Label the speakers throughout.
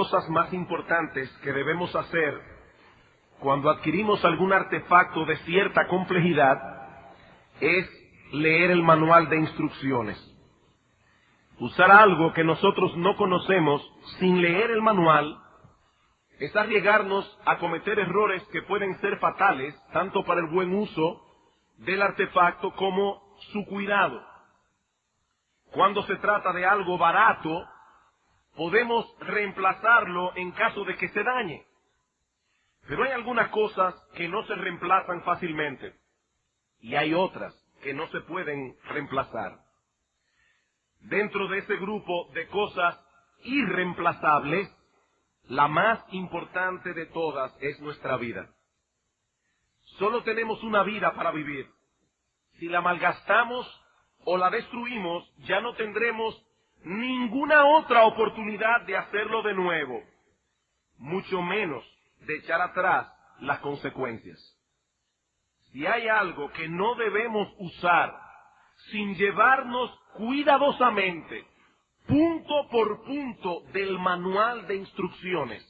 Speaker 1: cosas más importantes que debemos hacer cuando adquirimos algún artefacto de cierta complejidad es leer el manual de instrucciones. Usar algo que nosotros no conocemos sin leer el manual es arriesgarnos a cometer errores que pueden ser fatales, tanto para el buen uso del artefacto como su cuidado. Cuando se trata de algo barato, podemos reemplazarlo en caso de que se dañe. Pero hay algunas cosas que no se reemplazan fácilmente y hay otras que no se pueden reemplazar. Dentro de ese grupo de cosas irreemplazables, la más importante de todas es nuestra vida. Solo tenemos una vida para vivir. Si la malgastamos o la destruimos, ya no tendremos ninguna otra oportunidad de hacerlo de nuevo, mucho menos de echar atrás las consecuencias. Si hay algo que no debemos usar sin llevarnos cuidadosamente, punto por punto del manual de instrucciones,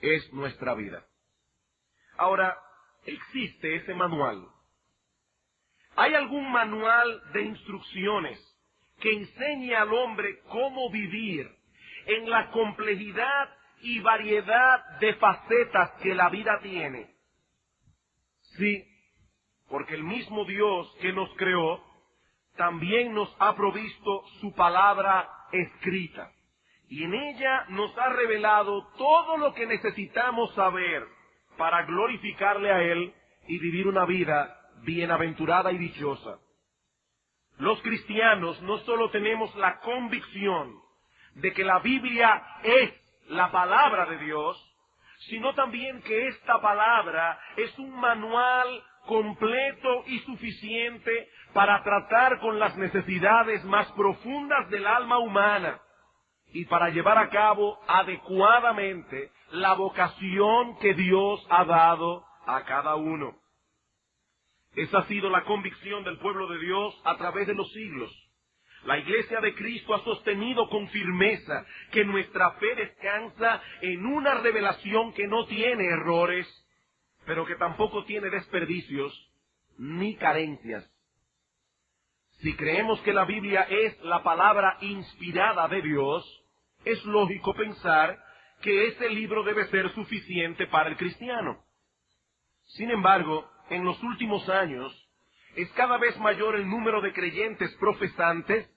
Speaker 1: es nuestra vida. Ahora, existe ese manual. ¿Hay algún manual de instrucciones que enseñe al hombre cómo vivir en la complejidad y variedad de facetas que la vida tiene? Sí, porque el mismo Dios que nos creó también nos ha provisto su palabra escrita, y en ella nos ha revelado todo lo que necesitamos saber para glorificarle a Él y vivir una vida bienaventurada y dichosa. Los cristianos no solo tenemos la convicción de que la Biblia es la palabra de Dios, sino también que esta palabra es un manual completo y suficiente para tratar con las necesidades más profundas del alma humana y para llevar a cabo adecuadamente la vocación que Dios ha dado a cada uno. Esa ha sido la convicción del pueblo de Dios a través de los siglos. La Iglesia de Cristo ha sostenido con firmeza que nuestra fe descansa en una revelación que no tiene errores, pero que tampoco tiene desperdicios ni carencias. Si creemos que la Biblia es la palabra inspirada de Dios, es lógico pensar que ese libro debe ser suficiente para el cristiano. Sin embargo, en los últimos años, es cada vez mayor el número de creyentes profesantes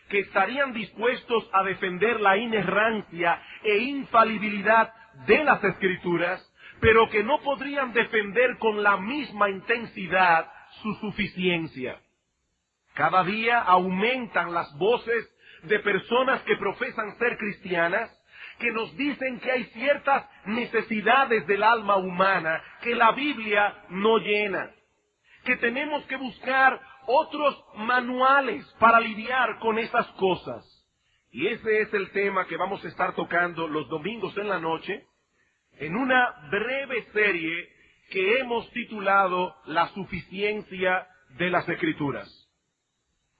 Speaker 1: que estarían dispuestos a defender la inerrancia e infalibilidad de las Escrituras, pero que no podrían defender con la misma intensidad su suficiencia. Cada día aumentan las voces de personas que profesan ser cristianas, que nos dicen que hay ciertas necesidades del alma humana que la Biblia no llena, que tenemos que buscar otros manuales para lidiar con esas cosas. Y ese es el tema que vamos a estar tocando los domingos en la noche, en una breve serie que hemos titulado La suficiencia de las Escrituras.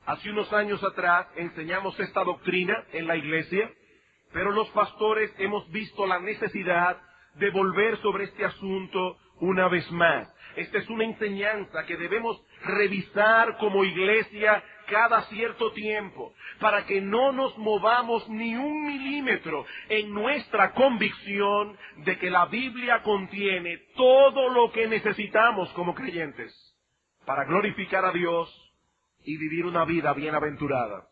Speaker 1: Hace unos años atrás enseñamos esta doctrina en la iglesia, pero los pastores hemos visto la necesidad de volver sobre este asunto una vez más. Esta es una enseñanza que debemos revisar como iglesia cada cierto tiempo, para que no nos movamos ni un milímetro en nuestra convicción de que la Biblia contiene todo lo que necesitamos como creyentes para glorificar a Dios y vivir una vida bienaventurada.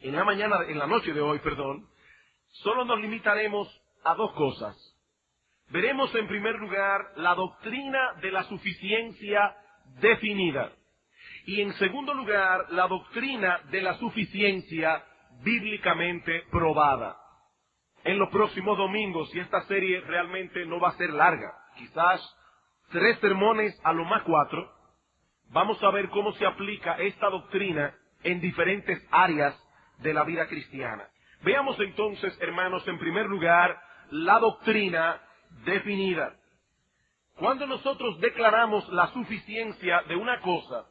Speaker 1: En la noche de hoy, solo nos limitaremos a dos cosas. Veremos en primer lugar la doctrina de la suficiencia definida y en segundo lugar la doctrina de la suficiencia bíblicamente probada. En los próximos domingos, y esta serie realmente no va a ser larga, quizás 3 sermones a lo más 4, vamos a ver cómo se aplica esta doctrina en diferentes áreas de la vida cristiana. Veamos entonces, hermanos, en primer lugar, la doctrina definida. Cuando nosotros declaramos la suficiencia de una cosa,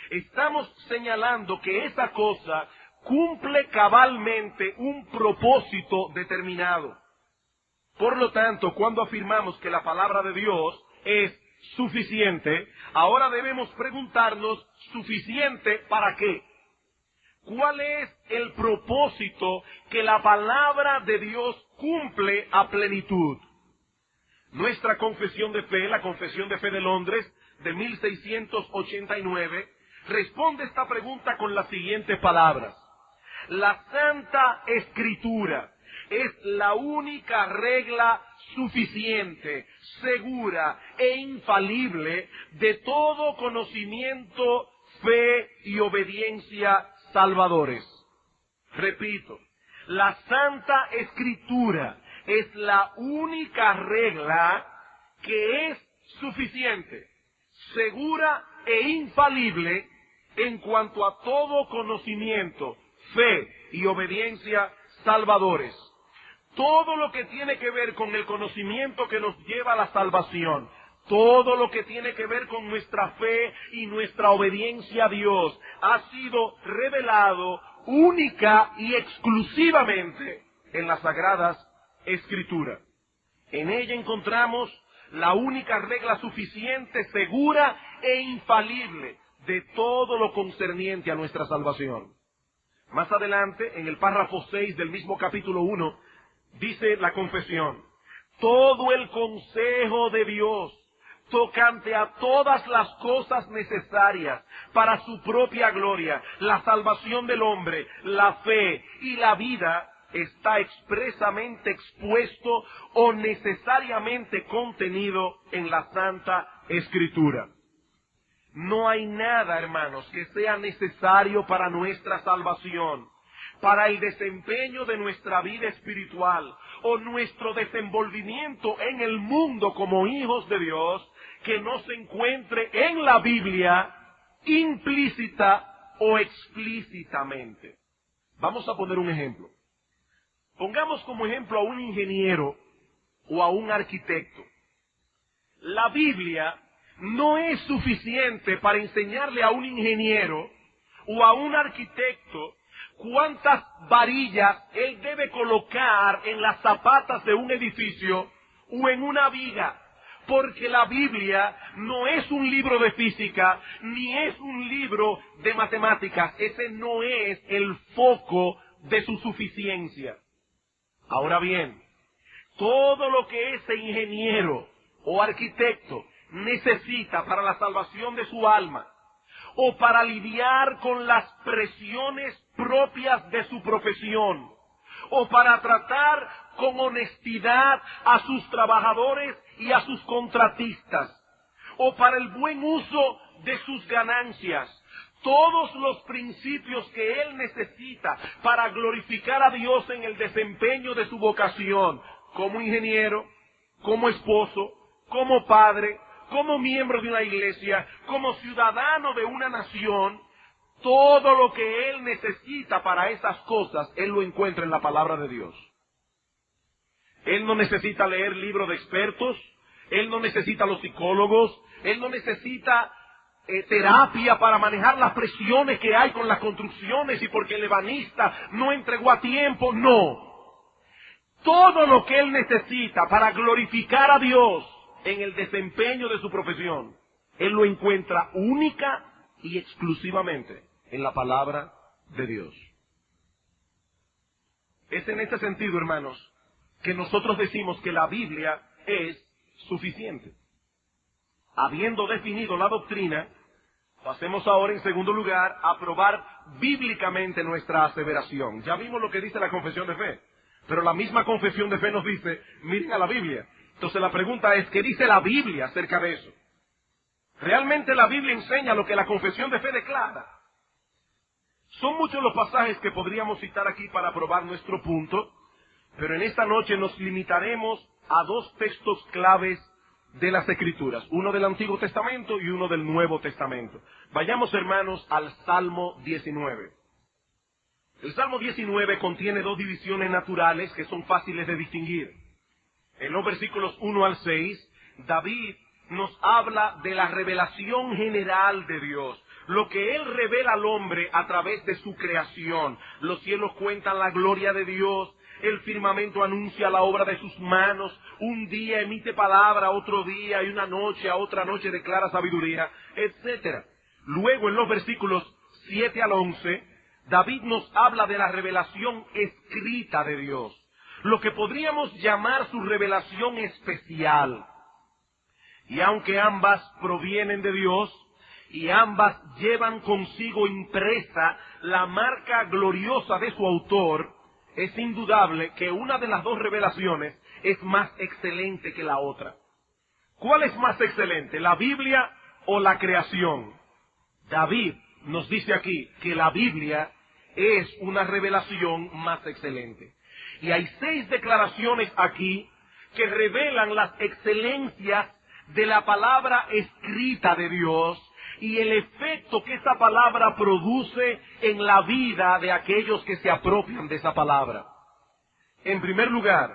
Speaker 1: estamos señalando que esa cosa cumple cabalmente un propósito determinado. Por lo tanto, cuando afirmamos que la palabra de Dios es suficiente, ahora debemos preguntarnos, ¿suficiente para qué? ¿Cuál es el propósito que la palabra de Dios cumple a plenitud? Nuestra confesión de fe, la Confesión de Fe de Londres, de 1689, responde esta pregunta con las siguientes palabras. La Santa Escritura es la única regla suficiente, segura e infalible de todo conocimiento, fe y obediencia salvadores. Repito, la Santa Escritura es la única regla que es suficiente, segura e infalible en cuanto a todo conocimiento, fe y obediencia salvadores. Todo lo que tiene que ver con el conocimiento que nos lleva a la salvación, todo lo que tiene que ver con nuestra fe y nuestra obediencia a Dios, ha sido revelado única y exclusivamente en las Sagradas Escrituras. En ella encontramos la única regla suficiente, segura e infalible de todo lo concerniente a nuestra salvación. Más adelante, en el párrafo 6 del mismo capítulo 1, dice la confesión: todo el consejo de Dios tocante a todas las cosas necesarias para su propia gloria, la salvación del hombre, la fe y la vida, está expresamente expuesto o necesariamente contenido en la Santa Escritura. No hay nada, hermanos, que sea necesario para nuestra salvación, para el desempeño de nuestra vida espiritual o nuestro desenvolvimiento en el mundo como hijos de Dios, que no se encuentre en la Biblia implícita o explícitamente. Vamos a poner un ejemplo. Pongamos como ejemplo a un ingeniero o a un arquitecto. La Biblia no es suficiente para enseñarle a un ingeniero o a un arquitecto cuántas varillas él debe colocar en las zapatas de un edificio o en una viga, porque la Biblia no es un libro de física ni es un libro de matemáticas. Ese no es el foco de su suficiencia. Ahora bien, todo lo que ese ingeniero o arquitecto necesita para la salvación de su alma o para lidiar con las presiones propias de su profesión o para tratar con honestidad a sus trabajadores y a sus contratistas o para el buen uso de sus ganancias, todos los principios que él necesita para glorificar a Dios en el desempeño de su vocación, como ingeniero, como esposo, como padre, como miembro de una iglesia, como ciudadano de una nación, todo lo que él necesita para esas cosas, él lo encuentra en la palabra de Dios. Él no necesita leer libros de expertos, él no necesita los psicólogos, él no necesita terapia para manejar las presiones que hay con las construcciones y porque el ebanista no entregó a tiempo, no. Todo lo que él necesita para glorificar a Dios en el desempeño de su profesión, él lo encuentra única y exclusivamente en la palabra de Dios. Es en este sentido, hermanos, que nosotros decimos que la Biblia es suficiente. Habiendo definido la doctrina, pasemos ahora en segundo lugar a probar bíblicamente nuestra aseveración. Ya vimos lo que dice la confesión de fe, pero la misma confesión de fe nos dice, miren a la Biblia. Entonces la pregunta es, ¿qué dice la Biblia acerca de eso? ¿Realmente la Biblia enseña lo que la confesión de fe declara? Son muchos los pasajes que podríamos citar aquí para probar nuestro punto, pero en esta noche nos limitaremos a dos textos claves de las Escrituras, uno del Antiguo Testamento y uno del Nuevo Testamento. Vayamos, hermanos, al Salmo 19. El Salmo 19 contiene dos divisiones naturales que son fáciles de distinguir. En los versículos 1 al 6, David nos habla de la revelación general de Dios, lo que Él revela al hombre a través de su creación. Los cielos cuentan la gloria de Dios, el firmamento anuncia la obra de sus manos, un día emite palabra, otro día, y una noche a otra noche declara sabiduría, etc. Luego, en los versículos 7 al 11, David nos habla de la revelación escrita de Dios, lo que podríamos llamar su revelación especial. Y aunque ambas provienen de Dios, y ambas llevan consigo impresa la marca gloriosa de su autor, es indudable que una de las dos revelaciones es más excelente que la otra. ¿Cuál es más excelente, la Biblia o la creación? David nos dice aquí que la Biblia es una revelación más excelente. Y hay 6 declaraciones aquí que revelan las excelencias de la palabra escrita de Dios y el efecto que esa palabra produce en la vida de aquellos que se apropian de esa palabra. En primer lugar,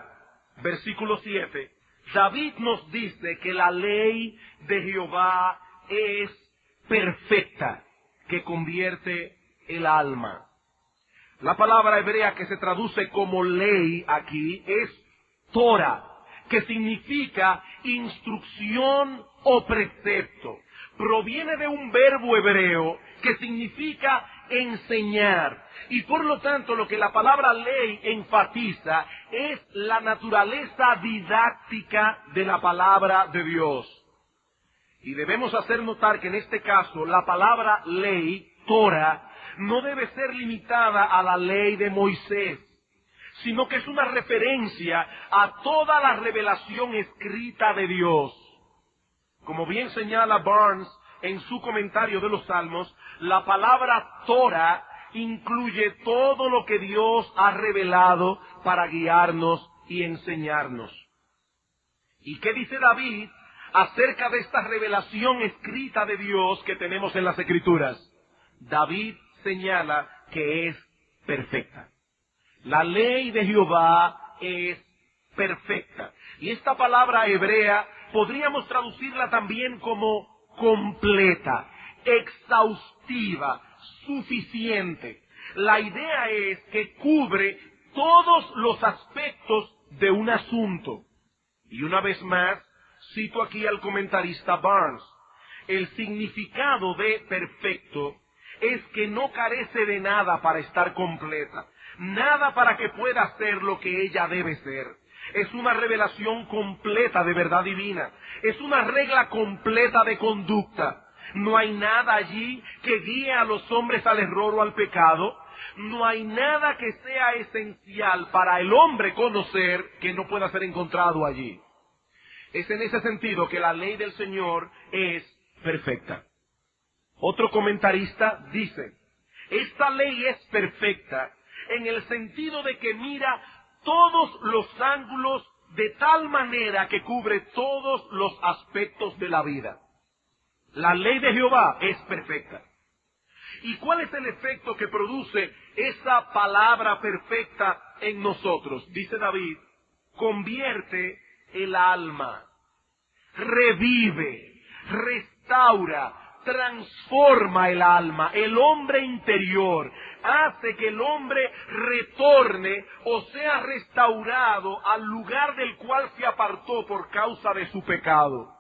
Speaker 1: versículo 7, David nos dice que la ley de Jehová es perfecta, que convierte el alma. La palabra hebrea que se traduce como ley aquí es Torah, que significa instrucción o precepto. Proviene de un verbo hebreo que significa enseñar. Y por lo tanto, lo que la palabra ley enfatiza es la naturaleza didáctica de la palabra de Dios. Y debemos hacer notar que en este caso, la palabra ley, Torah, no debe ser limitada a la ley de Moisés, sino que es una referencia a toda la revelación escrita de Dios. Como bien señala Barnes en su comentario de los Salmos, la palabra Torah incluye todo lo que Dios ha revelado para guiarnos y enseñarnos. ¿Y qué dice David acerca de esta revelación escrita de Dios que tenemos en las Escrituras? David señala que es perfecta. La ley de Jehová es perfecta. Y esta palabra hebrea podríamos traducirla también como completa, exhaustiva, suficiente. La idea es que cubre todos los aspectos de un asunto. Y una vez más, cito aquí al comentarista Barnes. El significado de perfecto es que no carece de nada para estar completa, nada para que pueda ser lo que ella debe ser. Es una revelación completa de verdad divina, es una regla completa de conducta. No hay nada allí que guíe a los hombres al error o al pecado. No hay nada que sea esencial para el hombre conocer que no pueda ser encontrado allí. Es en ese sentido que la ley del Señor es perfecta. Otro comentarista dice, esta ley es perfecta en el sentido de que mira todos los ángulos de tal manera que cubre todos los aspectos de la vida. La ley de Jehová es perfecta. ¿Y cuál es el efecto que produce esa palabra perfecta en nosotros? Dice David, convierte el alma, revive, restaura, transforma el alma, el hombre interior, hace que el hombre retorne o sea restaurado al lugar del cual se apartó por causa de su pecado.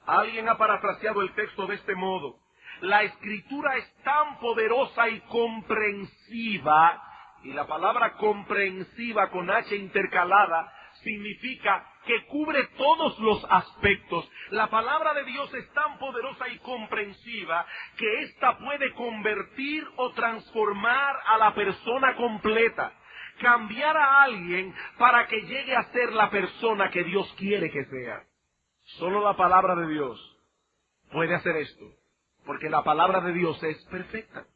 Speaker 1: Alguien ha parafraseado el texto de este modo: la Escritura es tan poderosa y comprensiva, y la palabra comprensiva con H intercalada significa que cubre todos los aspectos. La palabra de Dios es tan poderosa y comprensiva que ésta puede convertir o transformar a la persona completa, cambiar a alguien para que llegue a ser la persona que Dios quiere que sea. Solo la palabra de Dios puede hacer esto, porque la palabra de Dios es perfecta.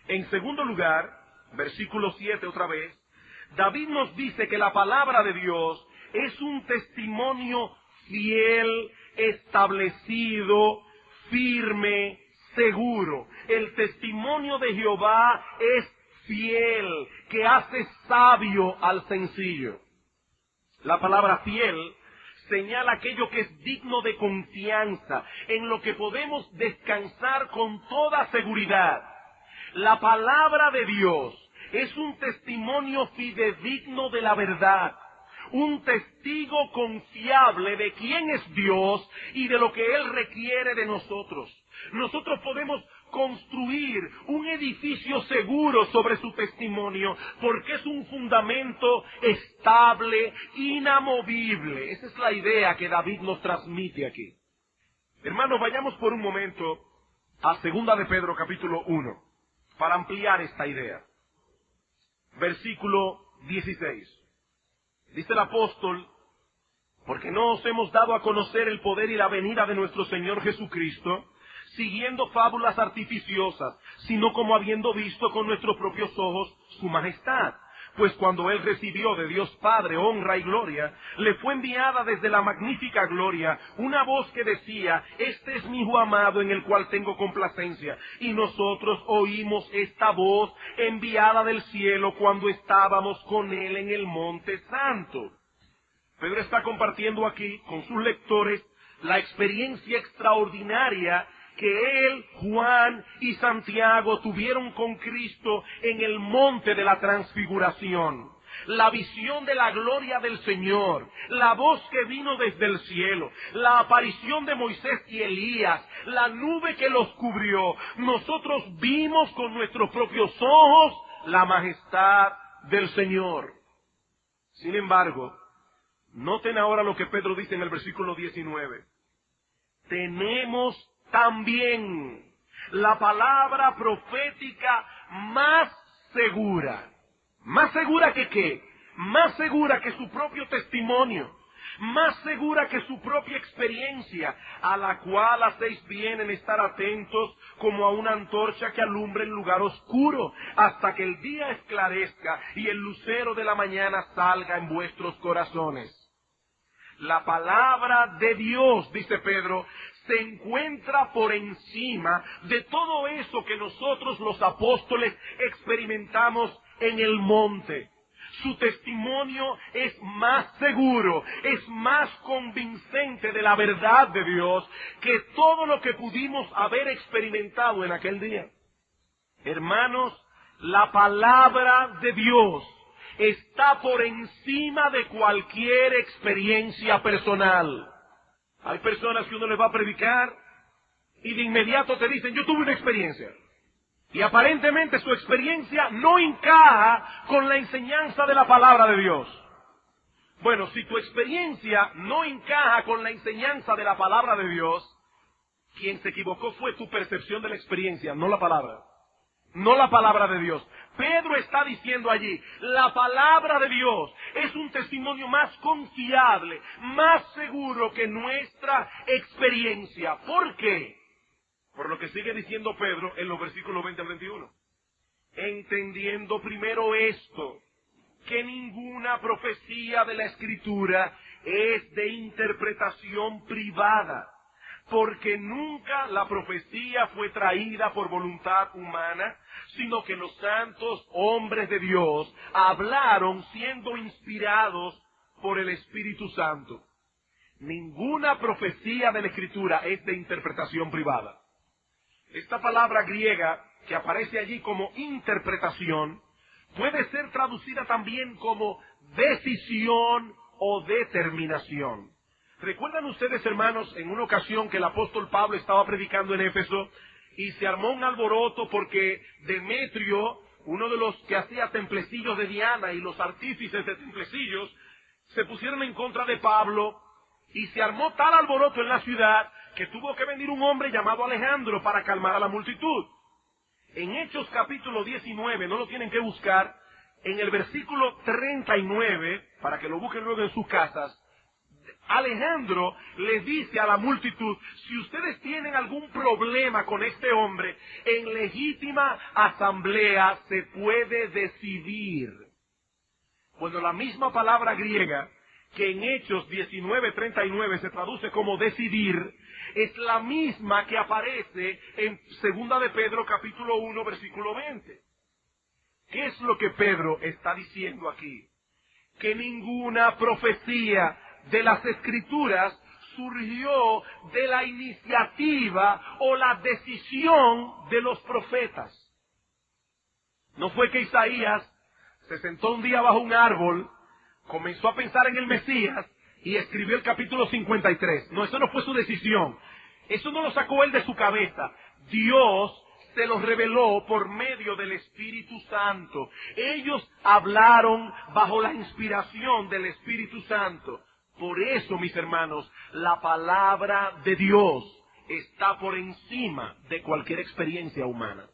Speaker 1: En segundo lugar, versículo 7 otra vez, David nos dice que la palabra de Dios es un testimonio fiel, establecido, firme, seguro. El testimonio de Jehová es fiel, que hace sabio al sencillo. La palabra fiel señala aquello que es digno de confianza, en lo que podemos descansar con toda seguridad. La palabra de Dios es un testimonio fidedigno de la verdad, un testigo confiable de quién es Dios y de lo que Él requiere de nosotros. Nosotros podemos construir un edificio seguro sobre su testimonio, porque es un fundamento estable, inamovible. Esa es la idea que David nos transmite aquí. Hermanos, vayamos por un momento a 2 de Pedro capítulo 1, para ampliar esta idea. Versículo 16. Dice el apóstol: porque no os hemos dado a conocer el poder y la venida de nuestro Señor Jesucristo, siguiendo fábulas artificiosas, sino como habiendo visto con nuestros propios ojos su majestad. Pues cuando Él recibió de Dios Padre honra y gloria, le fue enviada desde la magnífica gloria una voz que decía: este es mi Hijo amado en el cual tengo complacencia. Y nosotros oímos esta voz enviada del cielo cuando estábamos con Él en el Monte Santo. Pedro está compartiendo aquí con sus lectores la experiencia extraordinaria que él, Juan y Santiago tuvieron con Cristo en el monte de la transfiguración. La visión de la gloria del Señor, la voz que vino desde el cielo, la aparición de Moisés y Elías, la nube que los cubrió. Nosotros vimos con nuestros propios ojos la majestad del Señor. Sin embargo, noten ahora lo que Pedro dice en el versículo 19. Tenemos también la palabra profética más segura. ¿Más segura que qué? Más segura que su propio testimonio. Más segura que su propia experiencia, a la cual hacéis bien en estar atentos como a una antorcha que alumbra en lugar oscuro, hasta que el día esclarezca y el lucero de la mañana salga en vuestros corazones. La palabra de Dios, dice Pedro, se encuentra por encima de todo eso que nosotros los apóstoles experimentamos en el monte. Su testimonio es más seguro, es más convincente de la verdad de Dios que todo lo que pudimos haber experimentado en aquel día. Hermanos, la palabra de Dios está por encima de cualquier experiencia personal. Hay personas que uno les va a predicar y de inmediato te dicen: yo tuve una experiencia. Y aparentemente su experiencia no encaja con la enseñanza de la palabra de Dios. Bueno, si tu experiencia no encaja con la enseñanza de la palabra de Dios, quien se equivocó fue tu percepción de la experiencia, no la palabra. No la palabra de Dios. Pedro está diciendo allí: la palabra de Dios es un testimonio más confiable, más seguro que nuestra experiencia. ¿Por qué? Por lo que sigue diciendo Pedro en los versículos 20 al 21. Entendiendo primero esto, que ninguna profecía de la Escritura es de interpretación privada, porque nunca la profecía fue traída por voluntad humana, sino que los santos hombres de Dios hablaron siendo inspirados por el Espíritu Santo. Ninguna profecía de la Escritura es de interpretación privada. Esta palabra griega que aparece allí como interpretación puede ser traducida también como decisión o determinación. ¿Recuerdan ustedes, hermanos, en una ocasión que el apóstol Pablo estaba predicando en Éfeso y se armó un alboroto porque Demetrio, uno de los que hacía templecillos de Diana y los artífices de templecillos, se pusieron en contra de Pablo y se armó tal alboroto en la ciudad que tuvo que venir un hombre llamado Alejandro para calmar a la multitud? En Hechos capítulo 19, no lo tienen que buscar, en el versículo 39, para que lo busquen luego en sus casas, Alejandro les dice a la multitud: si ustedes tienen algún problema con este hombre, en legítima asamblea se puede decidir. Cuando la misma palabra griega, que en Hechos 19:39 se traduce como decidir, es la misma que aparece en 2 de Pedro capítulo 1 versículo 20. ¿Qué es lo que Pedro está diciendo aquí? Que ninguna profecía de las Escrituras surgió de la iniciativa o la decisión de los profetas. No fue que Isaías se sentó un día bajo un árbol, comenzó a pensar en el Mesías y escribió el capítulo 53. No, eso no fue su decisión. Eso no lo sacó él de su cabeza. Dios se los reveló por medio del Espíritu Santo. Ellos hablaron bajo la inspiración del Espíritu Santo. Por eso, mis hermanos, la palabra de Dios está por encima de cualquier experiencia humana.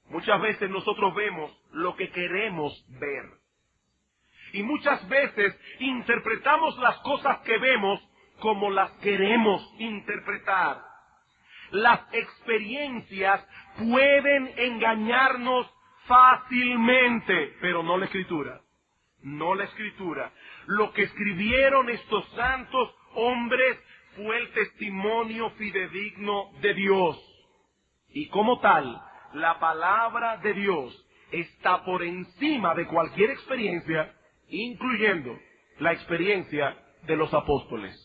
Speaker 1: Muchas veces nosotros vemos lo que queremos ver. Y muchas veces interpretamos las cosas que vemos como las queremos interpretar. Las experiencias pueden engañarnos fácilmente, pero no la Escritura. No la Escritura. Lo que escribieron estos santos hombres fue el testimonio fidedigno de Dios. Y como tal, la palabra de Dios está por encima de cualquier experiencia, incluyendo la experiencia de los apóstoles.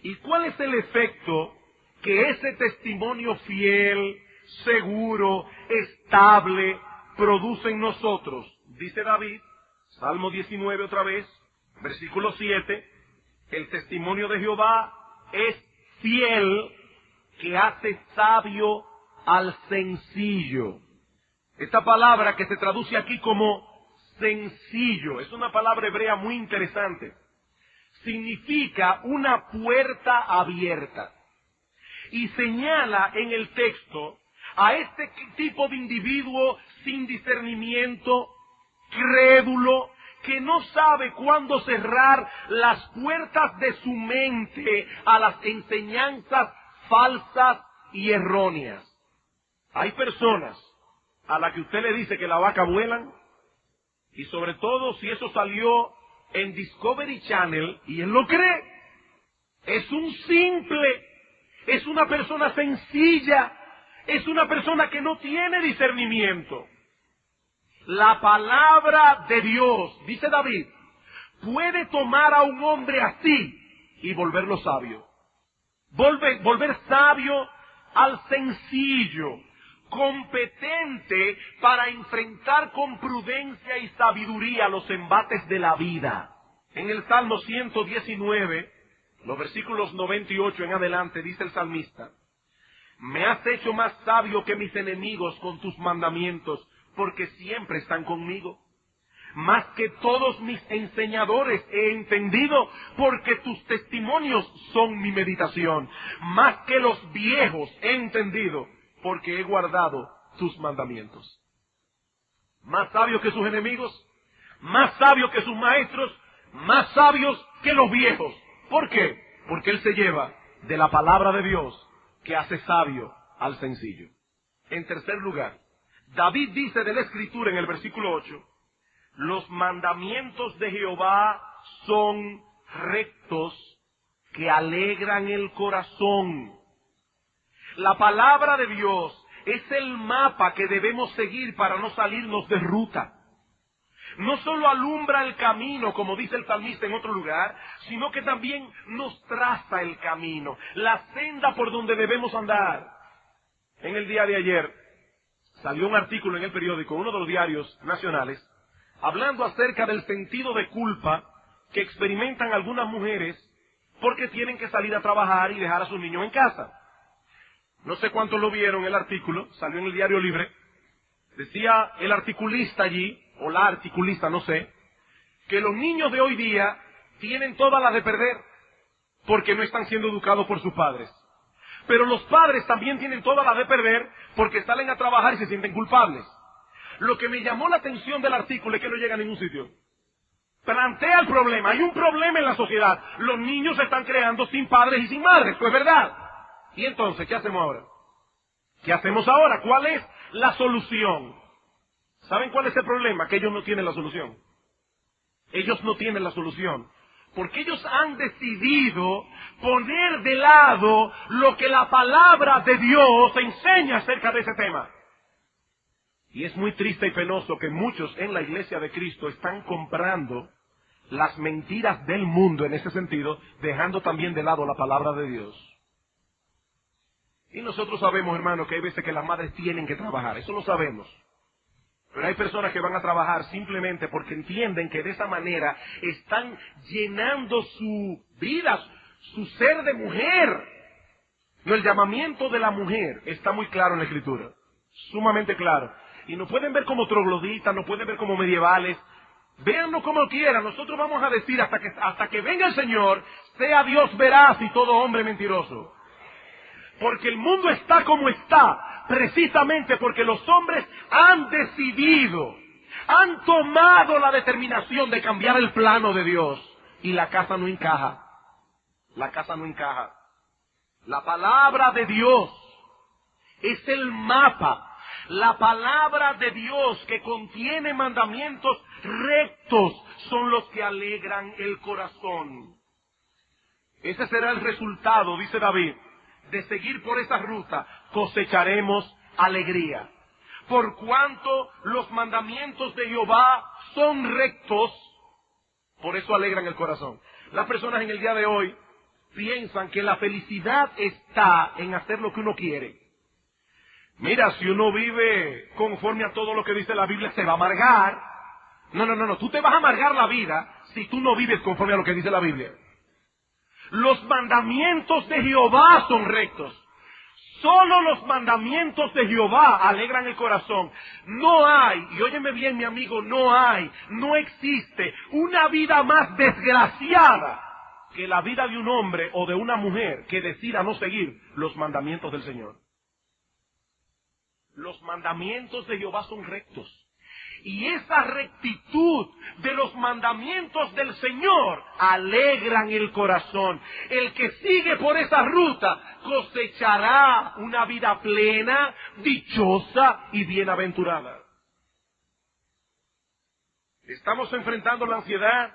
Speaker 1: ¿Y cuál es el efecto que ese testimonio fiel, seguro, estable, produce en nosotros? Dice David, Salmo 19 otra vez, versículo 7, el testimonio de Jehová es fiel, que hace sabio al sencillo. Esta palabra que se traduce aquí como sencillo, es una palabra hebrea muy interesante. Significa una puerta abierta. Y señala en el texto a este tipo de individuo sin discernimiento, crédulo, que no sabe cuándo cerrar las puertas de su mente a las enseñanzas falsas y erróneas. Hay personas a las que usted le dice que la vaca vuelan, y sobre todo si eso salió en Discovery Channel y él lo cree. Es un simple, es una persona sencilla, es una persona que no tiene discernimiento. La palabra de Dios, dice David, puede tomar a un hombre así y volverlo sabio. Volver sabio al sencillo, competente para enfrentar con prudencia y sabiduría los embates de la vida. En el Salmo 119, los versículos 98 en adelante, dice el salmista: me has hecho más sabio que mis enemigos con tus mandamientos, porque siempre están conmigo. Más que todos mis enseñadores he entendido, porque tus testimonios son mi meditación. Más que los viejos he entendido, porque he guardado tus mandamientos. Más sabio que sus enemigos, más sabio que sus maestros, más sabios que los viejos. ¿Por qué? Porque él se lleva de la palabra de Dios, que hace sabio al sencillo. En tercer lugar, David dice de la Escritura en el versículo 8, los mandamientos de Jehová son rectos, que alegran el corazón. La palabra de Dios es el mapa que debemos seguir para no salirnos de ruta. No solo alumbra el camino, como dice el salmista en otro lugar, sino que también nos traza el camino, la senda por donde debemos andar. En el día de ayer salió un artículo en el periódico, uno de los diarios nacionales, hablando acerca del sentido de culpa que experimentan algunas mujeres porque tienen que salir a trabajar y dejar a sus niños en casa. No sé cuántos lo vieron el artículo, salió en el Diario Libre. Decía el articulista allí, o la articulista, no sé, que los niños de hoy día tienen todas las de perder porque no están siendo educados por sus padres. Pero los padres también tienen todas las de perder porque salen a trabajar y se sienten culpables. Lo que me llamó la atención del artículo es que no llega a ningún sitio. Plantea el problema. Hay un problema en la sociedad. Los niños se están creando sin padres y sin madres. Pues verdad. Y entonces, ¿qué hacemos ahora? ¿Qué hacemos ahora? ¿Cuál es la solución? ¿Saben cuál es el problema? Que ellos no tienen la solución. Ellos no tienen la solución. Porque ellos han decidido poner de lado lo que la palabra de Dios enseña acerca de ese tema. Y es muy triste y penoso que muchos en la iglesia de Cristo están comprando las mentiras del mundo en ese sentido, dejando también de lado la palabra de Dios. Y nosotros sabemos, hermanos, que hay veces que las madres tienen que trabajar, eso lo sabemos. Pero hay personas que van a trabajar simplemente porque entienden que de esa manera están llenando su vida, su ser de mujer. No, el llamamiento de la mujer está muy claro en la Escritura, sumamente claro. Y nos pueden ver como trogloditas, nos pueden ver como medievales. Véanlo como quieran, nosotros vamos a decir hasta que venga el Señor, sea Dios veraz y todo hombre mentiroso. Porque el mundo está como está, precisamente porque los hombres han decidido, han tomado la determinación de cambiar el plano de Dios. Y la casa no encaja. La casa no encaja. La palabra de Dios es el mapa. La palabra de Dios que contiene mandamientos rectos son los que alegran el corazón. Ese será el resultado, dice David, de seguir por esa ruta. Cosecharemos alegría. Por cuanto los mandamientos de Jehová son rectos, por eso alegran el corazón. Las personas en el día de hoy piensan que la felicidad está en hacer lo que uno quiere. Mira, si uno vive conforme a todo lo que dice la Biblia, se va a amargar. No, tú te vas a amargar la vida si tú no vives conforme a lo que dice la Biblia. Los mandamientos de Jehová son rectos. Solo los mandamientos de Jehová alegran el corazón. No hay, y óyeme bien mi amigo, no existe una vida más desgraciada que la vida de un hombre o de una mujer que decida no seguir los mandamientos del Señor. Los mandamientos de Jehová son rectos. Y esa rectitud de los mandamientos del Señor alegran el corazón. El que sigue por esa ruta cosechará una vida plena, dichosa y bienaventurada. Estamos enfrentando la ansiedad,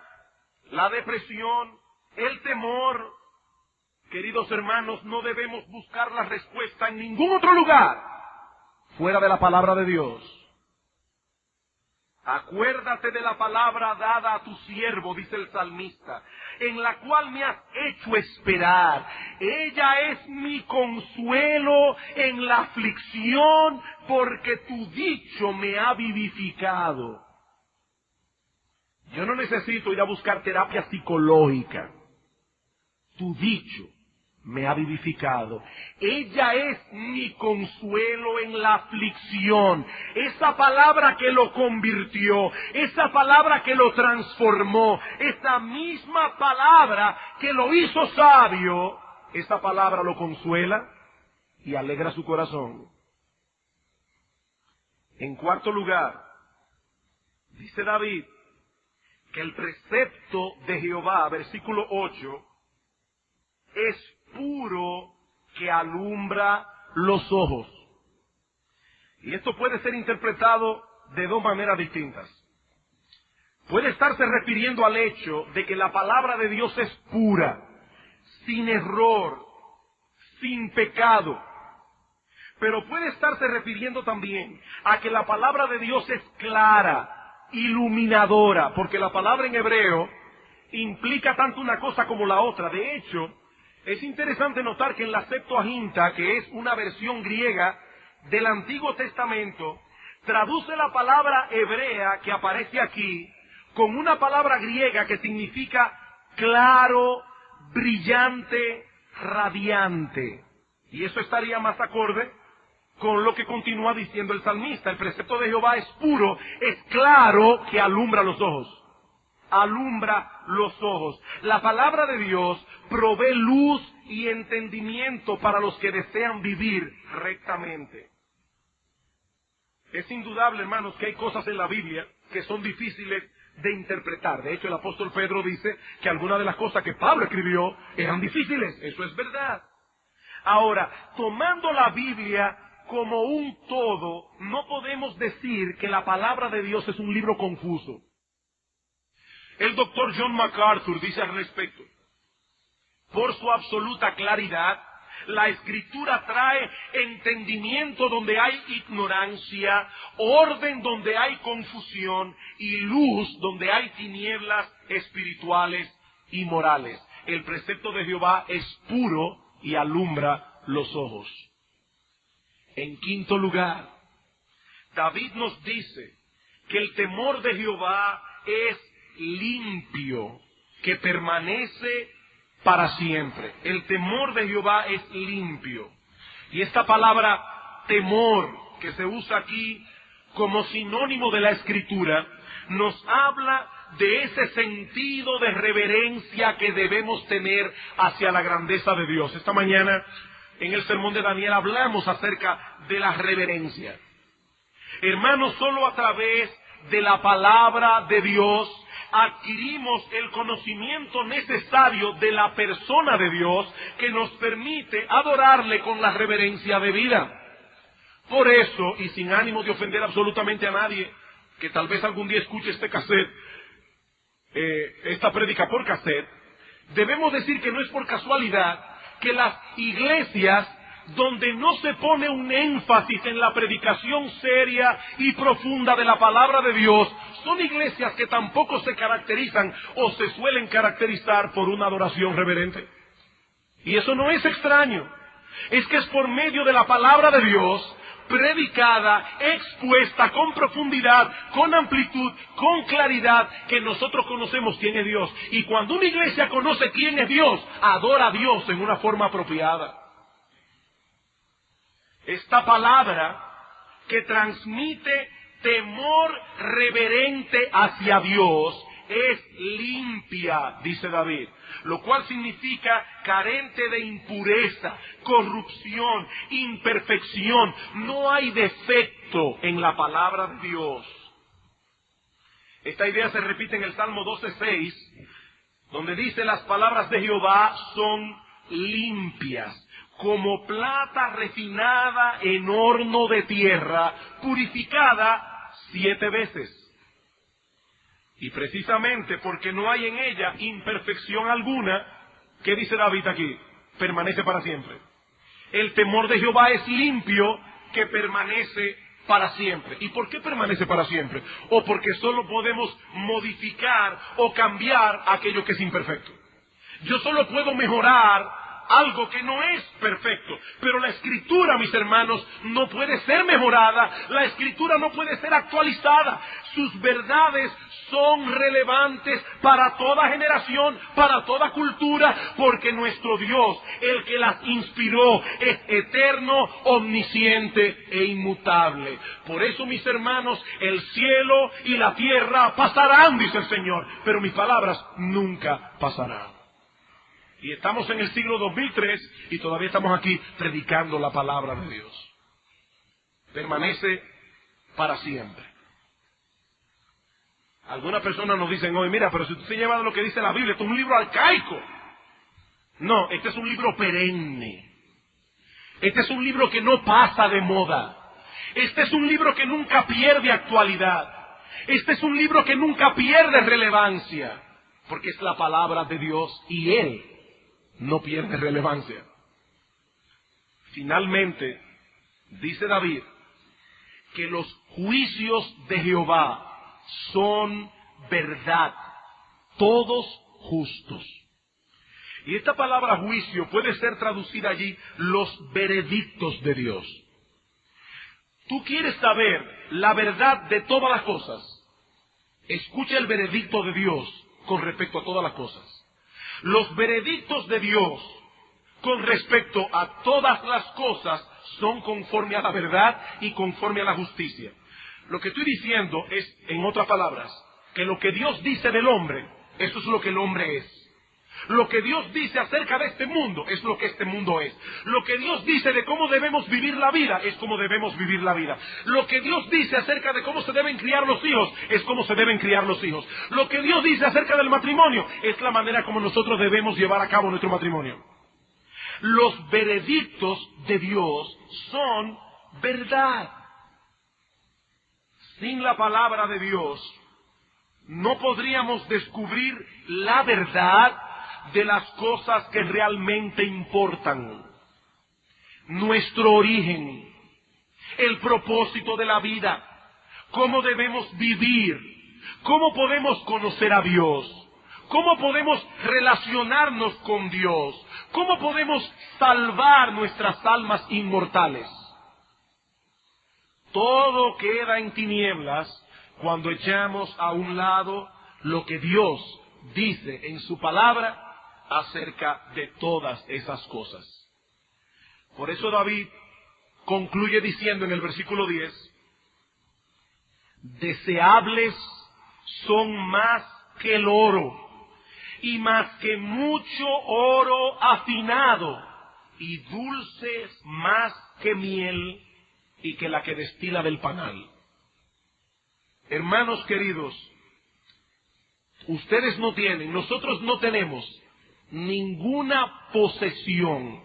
Speaker 1: la depresión, el temor. Queridos hermanos, no debemos buscar la respuesta en ningún otro lugar fuera de la palabra de Dios. Acuérdate de la palabra dada a tu siervo, dice el salmista, en la cual me has hecho esperar. Ella es mi consuelo en la aflicción, porque tu dicho me ha vivificado. Yo no necesito ir a buscar terapia psicológica. Tu dicho me ha vivificado. Ella es mi consuelo en la aflicción. Esa palabra que lo convirtió, esa palabra que lo transformó, esa misma palabra que lo hizo sabio, esa palabra lo consuela y alegra su corazón. En cuarto lugar, dice David que el precepto de Jehová, versículo 8, es puro que alumbra los ojos. Y esto puede ser interpretado de dos maneras distintas. Puede estarse refiriendo al hecho de que la palabra de Dios es pura, sin error, sin pecado. Pero puede estarse refiriendo también a que la palabra de Dios es clara, iluminadora, porque la palabra en hebreo implica tanto una cosa como la otra. De hecho, es interesante notar que en la Septuaginta, que es una versión griega del Antiguo Testamento, traduce la palabra hebrea que aparece aquí con una palabra griega que significa claro, brillante, radiante. Y eso estaría más acorde con lo que continúa diciendo el salmista. El precepto de Jehová es puro, es claro que alumbra los ojos. Alumbra los ojos. La palabra de Dios provee luz y entendimiento para los que desean vivir rectamente. Es indudable, hermanos, que hay cosas en la Biblia que son difíciles de interpretar. De hecho, el apóstol Pedro dice que algunas de las cosas que Pablo escribió eran difíciles. Eso es verdad. Ahora, tomando la Biblia como un todo, no podemos decir que la palabra de Dios es un libro confuso. El doctor John MacArthur dice al respecto: por su absoluta claridad, la Escritura trae entendimiento donde hay ignorancia, orden donde hay confusión y luz donde hay tinieblas espirituales y morales. El precepto de Jehová es puro y alumbra los ojos. En quinto lugar, David nos dice que el temor de Jehová es limpio, que permanece para siempre. El temor de Jehová es limpio. Y esta palabra temor, que se usa aquí como sinónimo de la Escritura, nos habla de ese sentido de reverencia que debemos tener hacia la grandeza de Dios. Esta mañana, en el sermón de Daniel, hablamos acerca de la reverencia. Hermanos, solo a través de la palabra de Dios adquirimos el conocimiento necesario de la persona de Dios que nos permite adorarle con la reverencia debida. Por eso, y sin ánimo de ofender absolutamente a nadie, que tal vez algún día escuche este cassette, esta prédica por cassette, debemos decir que no es por casualidad que las iglesias donde no se pone un énfasis en la predicación seria y profunda de la palabra de Dios, son iglesias que tampoco se caracterizan o se suelen caracterizar por una adoración reverente. Y eso no es extraño, es que es por medio de la palabra de Dios, predicada, expuesta con profundidad, con amplitud, con claridad, que nosotros conocemos quién es Dios. Y cuando una iglesia conoce quién es Dios, adora a Dios en una forma apropiada. Esta palabra que transmite temor reverente hacia Dios es limpia, dice David, lo cual significa carente de impureza, corrupción, imperfección. No hay defecto en la palabra de Dios. Esta idea se repite en el Salmo 12:6, donde dice: las palabras de Jehová son limpias, como plata refinada en horno de tierra, purificada 7 veces. Y precisamente porque no hay en ella imperfección alguna, ¿qué dice David aquí? Permanece para siempre. El temor de Jehová es limpio, que permanece para siempre. ¿Y por qué permanece para siempre? O porque solo podemos modificar o cambiar aquello que es imperfecto. Yo solo puedo mejorar algo que no es perfecto, pero la Escritura, mis hermanos, no puede ser mejorada, la Escritura no puede ser actualizada. Sus verdades son relevantes para toda generación, para toda cultura, porque nuestro Dios, el que las inspiró, es eterno, omnisciente e inmutable. Por eso, mis hermanos, el cielo y la tierra pasarán, dice el Señor, pero mis palabras nunca pasarán. Y estamos en el siglo 2003 y todavía estamos aquí predicando la palabra de Dios. Permanece para siempre. Algunas personas nos dicen hoy: mira, pero si tú te llevas de lo que dice la Biblia, esto es un libro arcaico. No, este es un libro perenne. Este es un libro que no pasa de moda. Este es un libro que nunca pierde actualidad. Este es un libro que nunca pierde relevancia, porque es la palabra de Dios y Él no pierde relevancia. Finalmente, dice David que los juicios de Jehová son verdad, todos justos. Y esta palabra juicio puede ser traducida allí los veredictos de Dios. ¿Tú quieres saber la verdad de todas las cosas? Escucha el veredicto de Dios con respecto a todas las cosas. Los veredictos de Dios con respecto a todas las cosas son conforme a la verdad y conforme a la justicia. Lo que estoy diciendo es, en otras palabras, que lo que Dios dice del hombre, eso es lo que el hombre es. Lo que Dios dice acerca de este mundo es lo que este mundo es. Lo que Dios dice de cómo debemos vivir la vida es cómo debemos vivir la vida. Lo que Dios dice acerca de cómo se deben criar los hijos es cómo se deben criar los hijos. Lo que Dios dice acerca del matrimonio es la manera como nosotros debemos llevar a cabo nuestro matrimonio. Los veredictos de Dios son verdad. Sin la palabra de Dios no podríamos descubrir la verdad de las cosas que realmente importan. Nuestro origen, el propósito de la vida, cómo debemos vivir, cómo podemos conocer a Dios, cómo podemos relacionarnos con Dios, cómo podemos salvar nuestras almas inmortales. Todo queda en tinieblas cuando echamos a un lado lo que Dios dice en su palabra acerca de todas esas cosas. Por eso David concluye diciendo en el versículo 10, deseables son más que el oro, y más que mucho oro afinado, y dulces más que miel, y que la que destila del panal. Hermanos queridos, ustedes no tienen, nosotros no tenemos ninguna posesión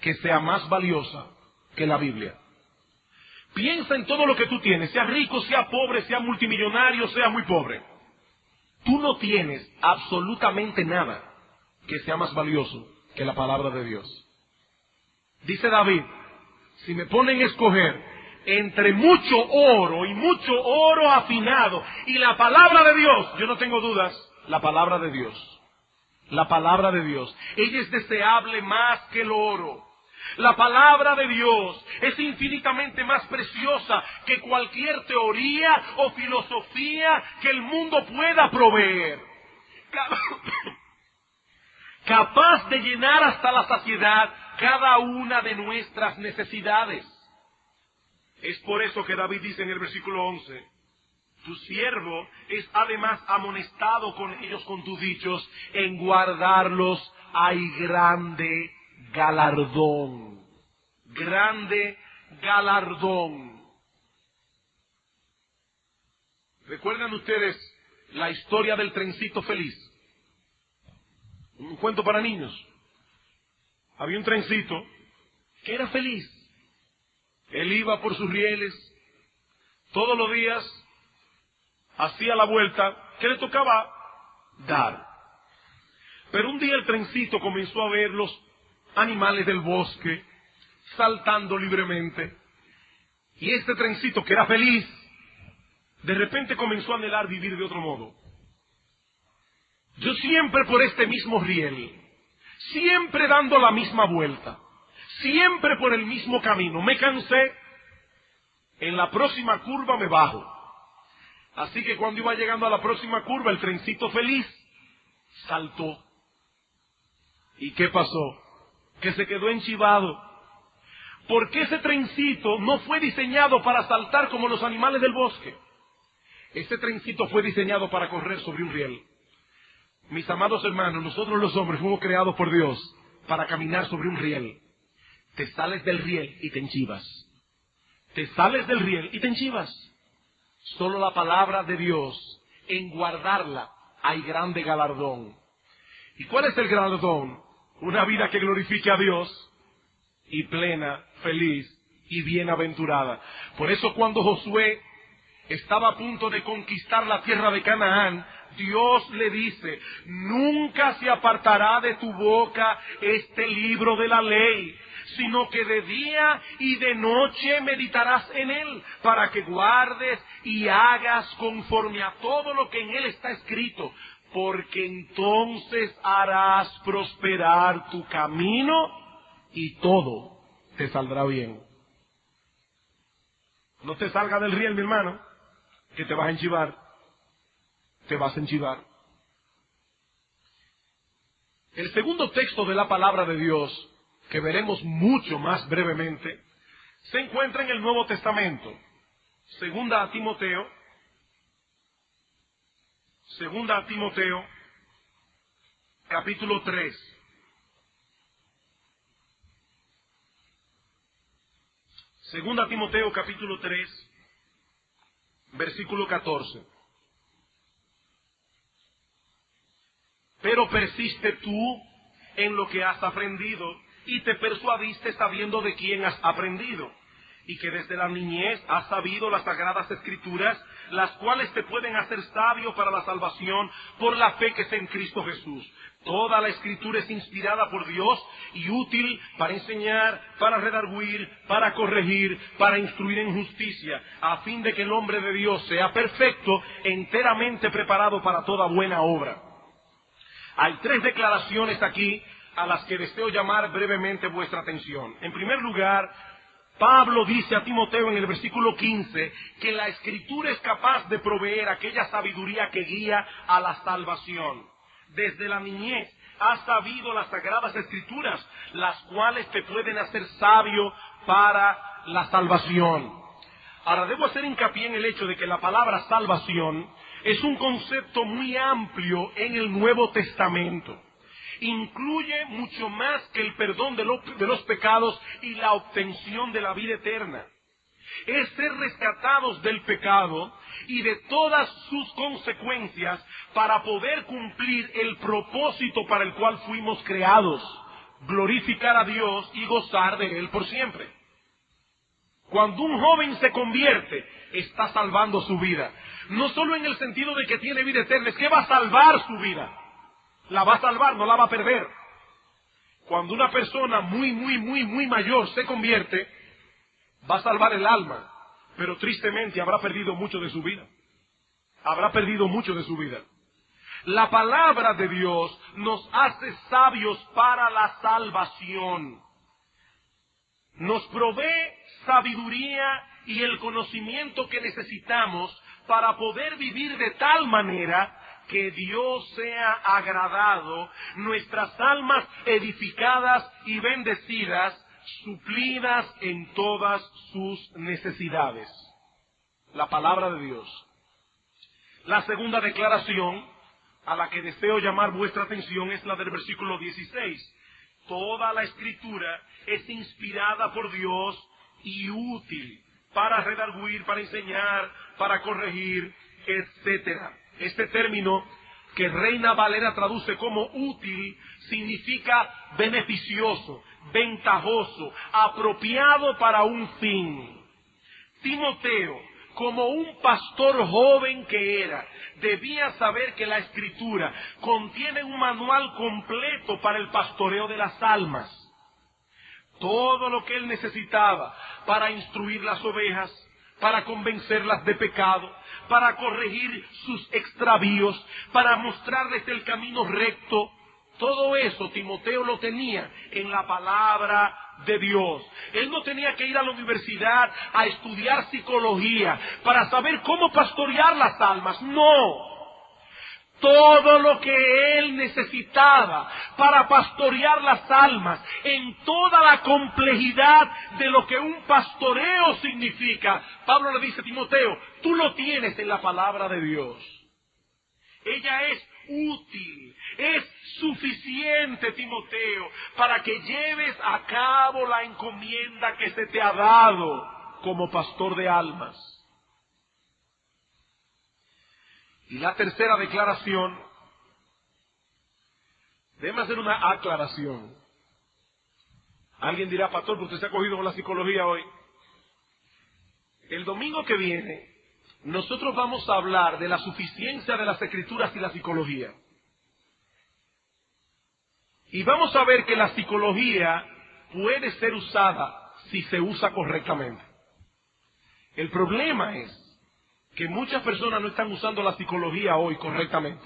Speaker 1: que sea más valiosa que la Biblia. Piensa en todo lo que tú tienes, sea rico, sea pobre, sea multimillonario, sea muy pobre. Tú no tienes absolutamente nada que sea más valioso que la palabra de Dios. Dice David, si me ponen a escoger entre mucho oro y mucho oro afinado y la palabra de Dios, yo no tengo dudas, la palabra de Dios. La palabra de Dios. Ella es deseable más que el oro. La palabra de Dios es infinitamente más preciosa que cualquier teoría o filosofía que el mundo pueda proveer. Capaz de llenar hasta la saciedad cada una de nuestras necesidades. Es por eso que David dice en el versículo 11, tu siervo es además amonestado con ellos con tus dichos, en guardarlos hay grande galardón. Grande galardón. ¿Recuerdan ustedes la historia del trencito feliz? Un cuento para niños. Había un trencito que era feliz. Él iba por sus rieles todos los días, hacía la vuelta que le tocaba dar. Pero un día el trencito comenzó a ver los animales del bosque saltando libremente. Y este trencito, que era feliz, de repente comenzó a anhelar vivir de otro modo. Yo siempre por este mismo riel, siempre dando la misma vuelta, siempre por el mismo camino, me cansé. En la próxima curva me bajo. Así que cuando iba llegando a la próxima curva, el trencito feliz saltó. ¿Y qué pasó? Que se quedó enchivado. Porque ese trencito no fue diseñado para saltar como los animales del bosque. Ese trencito fue diseñado para correr sobre un riel. Mis amados hermanos, nosotros los hombres fuimos creados por Dios para caminar sobre un riel. Te sales del riel y te enchivas. Te sales del riel y te enchivas. Solo la palabra de Dios, en guardarla, hay grande galardón. ¿Y cuál es el galardón? Una vida que glorifique a Dios y plena, feliz y bienaventurada. Por eso cuando Josué estaba a punto de conquistar la tierra de Canaán, Dios le dice, nunca se apartará de tu boca este libro de la ley, sino que de día y de noche meditarás en él, para que guardes y hagas conforme a todo lo que en él está escrito, porque entonces harás prosperar tu camino y todo te saldrá bien. No te salga del riel, mi hermano, que te vas a enchivar. Te vas a enchivar. El segundo texto de la palabra de Dios, que veremos mucho más brevemente, se encuentra en el Nuevo Testamento. Segunda a Timoteo, capítulo 3. Segunda a Timoteo, capítulo 3, versículo 14. Pero persiste tú en lo que has aprendido y te persuadiste sabiendo de quién has aprendido, y que desde la niñez has sabido las sagradas escrituras, las cuales te pueden hacer sabio para la salvación por la fe que es en Cristo Jesús. Toda la escritura es inspirada por Dios y útil para enseñar, para redarguir, para corregir, para instruir en justicia, a fin de que el hombre de Dios sea perfecto, enteramente preparado para toda buena obra. Hay tres declaraciones aquí a las que deseo llamar brevemente vuestra atención. En primer lugar, Pablo dice a Timoteo en el versículo 15 que la Escritura es capaz de proveer aquella sabiduría que guía a la salvación. Desde la niñez has sabido las sagradas Escrituras, las cuales te pueden hacer sabio para la salvación. Ahora, debo hacer hincapié en el hecho de que la palabra salvación es un concepto muy amplio en el Nuevo Testamento. Incluye mucho más que el perdón de los pecados y la obtención de la vida eterna. Es ser rescatados del pecado y de todas sus consecuencias para poder cumplir el propósito para el cual fuimos creados, glorificar a Dios y gozar de Él por siempre. Cuando un joven se convierte, está salvando su vida. No solo en el sentido de que tiene vida eterna, es que va a salvar su vida. La va a salvar, no la va a perder. Cuando una persona muy mayor se convierte, va a salvar el alma, pero tristemente habrá perdido mucho de su vida. Habrá perdido mucho de su vida. La palabra de Dios nos hace sabios para la salvación. Nos provee sabiduría y el conocimiento que necesitamos para poder vivir de tal manera que Dios sea agradado, nuestras almas edificadas y bendecidas, suplidas en todas sus necesidades. La palabra de Dios. La segunda declaración a la que deseo llamar vuestra atención es la del versículo 16. Toda la Escritura es inspirada por Dios y útil para redarguir, para enseñar, para corregir, etcétera. Este término que Reina Valera traduce como útil significa beneficioso, ventajoso, apropiado para un fin. Timoteo, como un pastor joven que era, debía saber que la Escritura contiene un manual completo para el pastoreo de las almas. Todo lo que él necesitaba para instruir las ovejas, para convencerlas de pecado, para corregir sus extravíos, para mostrarles el camino recto. Todo eso Timoteo lo tenía en la palabra de Dios. Él no tenía que ir a la universidad a estudiar psicología para saber cómo pastorear las almas. No. Todo lo que él necesitaba para pastorear las almas en toda la complejidad de lo que un pastoreo significa, Pablo le dice a Timoteo, tú lo tienes en la palabra de Dios. Ella es útil, es suficiente, Timoteo, para que lleves a cabo la encomienda que se te ha dado como pastor de almas. Y la tercera declaración, déjame hacer una aclaración. Alguien dirá, pastor, pero usted se ha cogido con la psicología hoy. El domingo que viene, nosotros vamos a hablar de la suficiencia de las Escrituras y la psicología. Y vamos a ver que la psicología puede ser usada si se usa correctamente. El problema es que muchas personas no están usando la psicología hoy correctamente.